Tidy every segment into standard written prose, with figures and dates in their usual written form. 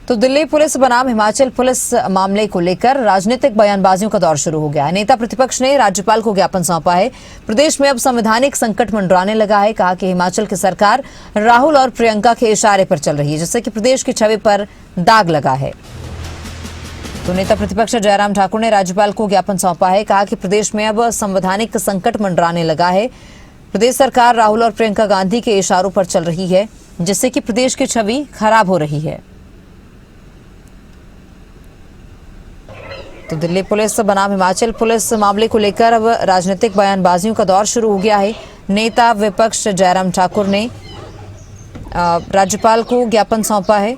तो दिल्ली पुलिस बनाम हिमाचल पुलिस मामले को लेकर राजनीतिक बयानबाजियों का दौर शुरू हो गया है। नेता प्रतिपक्ष ने राज्यपाल को ज्ञापन सौंपा है। प्रदेश में अब संवैधानिक संकट मंडराने लगा है। कहा कि हिमाचल की सरकार राहुल और प्रियंका के इशारे पर चल रही है, जिससे कि प्रदेश की छवि पर दाग लगा है। तो नेता प्रतिपक्ष जयराम ठाकुर ने राज्यपाल को ज्ञापन सौंपा है। कहा कि प्रदेश में अब संवैधानिक संकट मंडराने लगा है। प्रदेश सरकार राहुल और प्रियंका गांधी के इशारों पर चल रही है, जिससे कि प्रदेश की छवि खराब हो रही है। तो दिल्ली पुलिस बनाम हिमाचल पुलिस मामले को लेकर अब राजनीतिक बयानबाजियों का दौर शुरू हो गया है। नेता विपक्ष जयराम ठाकुर ने राज्यपाल को ज्ञापन सौंपा है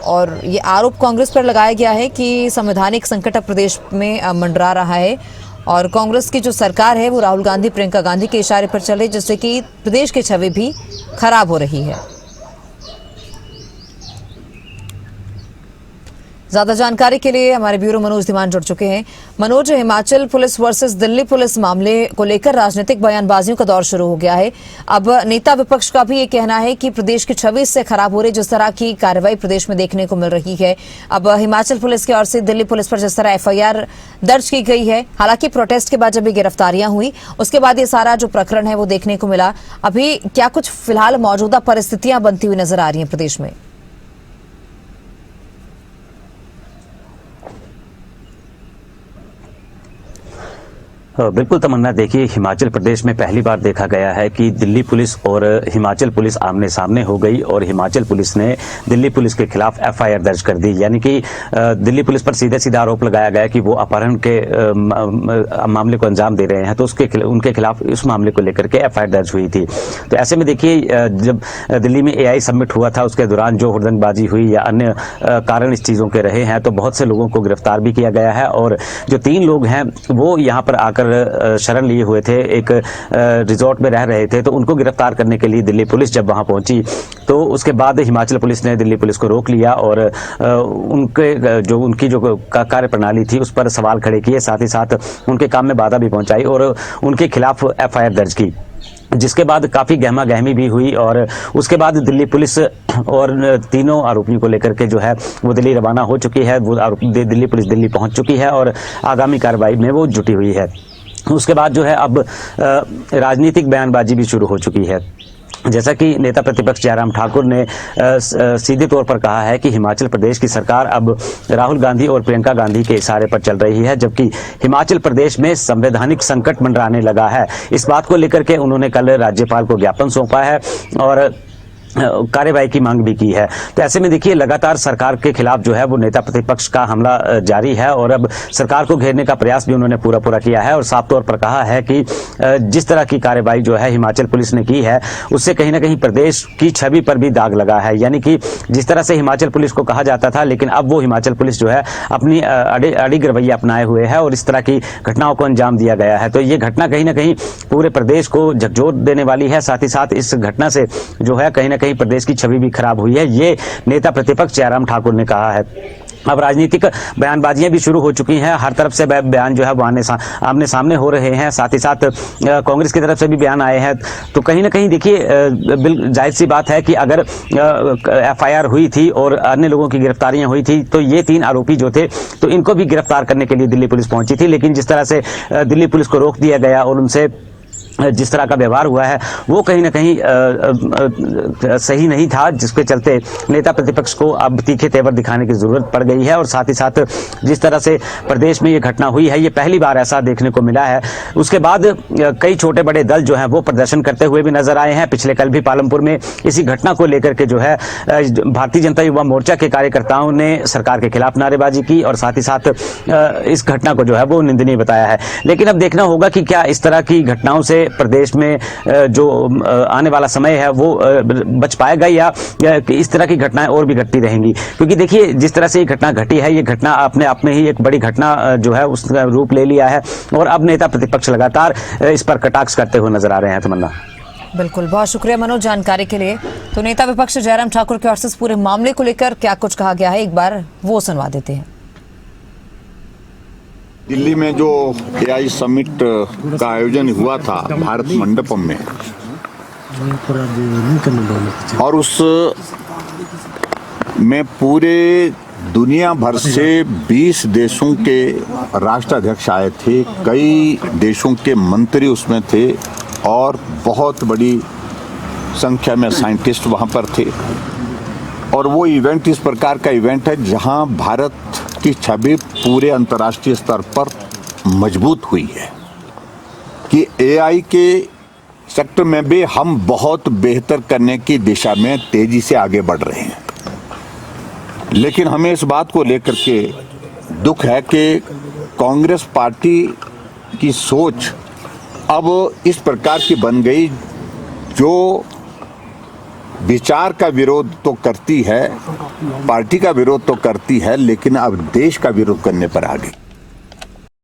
और ये आरोप कांग्रेस पर लगाया गया है कि संवैधानिक संकट अब प्रदेश में मंडरा रहा है और कांग्रेस की जो सरकार है वो राहुल गांधी प्रियंका गांधी के इशारे पर चल रही है, जिससे कि प्रदेश की छवि भी खराब हो रही है। ज्यादा जानकारी के लिए हमारे ब्यूरो मनोज धीमान जुड़ चुके हैं। Manoj, Himachal police versus Delhi police मामले को लेकर राजनीतिक बयानबाजियों का दौर शुरू हो गया है। अब नेता विपक्ष का भी ये कहना है कि प्रदेश की छवि इससे खराब हो रही, जिस तरह की कार्रवाई प्रदेश में देखने को मिल रही है। अब हिमाचल पुलिस की ओर से दिल्ली पुलिस पर जिस तरह FIR दर्ज की गई है, हालांकि प्रोटेस्ट के बाद जब ये गिरफ्तारियां हुई उसके बाद ये सारा जो प्रकरण है वो देखने को मिला। अभी क्या कुछ फिलहाल मौजूदा परिस्थितियां बनती हुई नजर आ रही हैं प्रदेश में? बिल्कुल तमन्ना, देखिए हिमाचल प्रदेश में पहली बार देखा गया है कि दिल्ली पुलिस और हिमाचल पुलिस आमने सामने हो गई और हिमाचल पुलिस ने दिल्ली पुलिस के खिलाफ FIR दर्ज कर दी। यानी कि दिल्ली पुलिस पर सीधे सीधा आरोप लगाया गया कि वो अपहरण के मामले को अंजाम दे रहे हैं, तो उनके खिलाफ उस मामले को लेकर के FIR दर्ज हुई थी। तो ऐसे में देखिए, जब दिल्ली में AI समिट हुआ था उसके दौरान जो हुड़दंगबाजी हुई या अन्य कारण इस चीज़ों के रहे हैं, तो बहुत से लोगों को गिरफ्तार भी किया गया है और जो 3 लोग हैं वो यहाँ पर आकर शरण लिए हुए थे, एक रिजॉर्ट में रह रहे थे, तो उनको गिरफ्तार करने के लिए दिल्ली पुलिस जब वहां पहुंची तो उसके बाद हिमाचल पुलिस ने दिल्ली पुलिस को रोक लिया और उनकी जो कार्य प्रणाली थी उस पर सवाल खड़े किए, साथ ही साथ उनके काम में बाधा भी पहुंचाई और उनके खिलाफ FIR दर्ज की, जिसके बाद काफ़ी गहमा गहमी भी हुई और उसके बाद दिल्ली पुलिस और तीनों आरोपियों को लेकर के जो है वो दिल्ली रवाना हो चुकी है। वो दिल्ली पुलिस दिल्ली पहुंच चुकी है और आगामी कार्रवाई में वो जुटी हुई है। उसके बाद जो है अब राजनीतिक बयानबाजी भी शुरू हो चुकी है। जैसा कि नेता प्रतिपक्ष जयराम ठाकुर ने सीधे तौर पर कहा है कि हिमाचल प्रदेश की सरकार अब राहुल गांधी और प्रियंका गांधी के इशारे पर चल रही है, जबकि हिमाचल प्रदेश में संवैधानिक संकट मंडराने लगा है। इस बात को लेकर के उन्होंने कल राज्यपाल को ज्ञापन सौंपा है और कार्यवाही की मांग भी की है। तो ऐसे में देखिए, लगातार सरकार के खिलाफ जो है वो नेता प्रतिपक्ष का हमला जारी है और अब सरकार को घेरने का प्रयास भी उन्होंने पूरा किया है और साफ तौर पर कहा है कि जिस तरह की कार्यवाही जो है हिमाचल पुलिस ने की है उससे कहीं ना कहीं प्रदेश की छवि पर भी दाग लगा है। यानी कि जिस तरह से हिमाचल पुलिस को कहा जाता था, लेकिन अब वो हिमाचल पुलिस जो है अपनी अड़िग रवैया अपनाए हुए है और इस तरह की घटनाओं को अंजाम दिया गया है। तो ये घटना कहीं ना कहीं पूरे प्रदेश को झकझोर देने वाली है। साथ ही साथ इस घटना से जो है कहीं कहीं प्रदेश की छवि भी खराब हुई है, ये नेता प्रतिपक्ष जयराम ठाकुर ने कहा है। अब राजनीतिक बयानबाजियां भी शुरू हो चुकी हैं, हर तरफ से बयान जो है वो आमने सामने हो रहे हैं। साथ ही साथ कांग्रेस की तरफ से भी बयान आए हैं। तो कहीं ना कहीं देखिए, जाहिर सी बात है कि अगर FIR हुई थी और अन्य लोगों की गिरफ्तारियां हुई थी तो ये 3 आरोपी जो थे तो इनको भी गिरफ्तार करने के लिए दिल्ली पुलिस पहुंची थी, लेकिन जिस तरह से दिल्ली पुलिस को रोक दिया गया और उनसे जिस तरह का व्यवहार हुआ है वो कहीं ना कहीं सही नहीं था, जिसके चलते नेता प्रतिपक्ष को अब तीखे तेवर दिखाने की जरूरत पड़ गई है। और साथ ही साथ जिस तरह से प्रदेश में ये घटना हुई है, ये पहली बार ऐसा देखने को मिला है। उसके बाद कई छोटे बड़े दल जो हैं वो प्रदर्शन करते हुए भी नजर आए हैं। पिछले कल भी पालमपुर में इसी घटना को लेकर के जो है भारतीय जनता युवा मोर्चा के कार्यकर्ताओं ने सरकार के खिलाफ नारेबाजी की और साथ ही साथ इस घटना को जो है वो निंदनीय बताया है। लेकिन अब देखना होगा कि क्या इस तरह की घटनाओं से प्रदेश में जो आने वाला समय है वो बच पाएगा या इस तरह की घटनाएं और भी घटती रहेंगी। क्योंकि देखिए, जिस तरह से ये घटना घटी है, ये घटना अपने आप में ही एक बड़ी घटना जो है उसका रूप ले लिया है और अब नेता प्रतिपक्ष लगातार इस पर कटाक्ष करते हुए नजर आ रहे हैं। तमन्ना, बिल्कुल, बहुत शुक्रिया मनोज जानकारी के लिए। तो नेता विपक्ष जयराम ठाकुर की ओर से पूरे मामले को लेकर क्या कुछ कहा गया है, एक बार वो सुनवा देते हैं। दिल्ली में जो AI समिट का आयोजन हुआ था भारत मंडपम में, और उस में पूरे दुनिया भर से 20 देशों के राष्ट्राध्यक्ष आए थे, कई देशों के मंत्री उसमें थे और बहुत बड़ी संख्या में साइंटिस्ट वहाँ पर थे। और वो इवेंट इस प्रकार का इवेंट है जहाँ भारत की छवि पूरे अंतर्राष्ट्रीय स्तर पर मजबूत हुई है कि एआई के सेक्टर में भी हम बहुत बेहतर करने की दिशा में तेजी से आगे बढ़ रहे हैं। लेकिन हमें इस बात को लेकर के दुख है कि कांग्रेस पार्टी की सोच अब इस प्रकार की बन गई जो विचार का विरोध तो करती है, पार्टी का विरोध तो करती है, लेकिन अब देश का विरोध करने पर आ गई।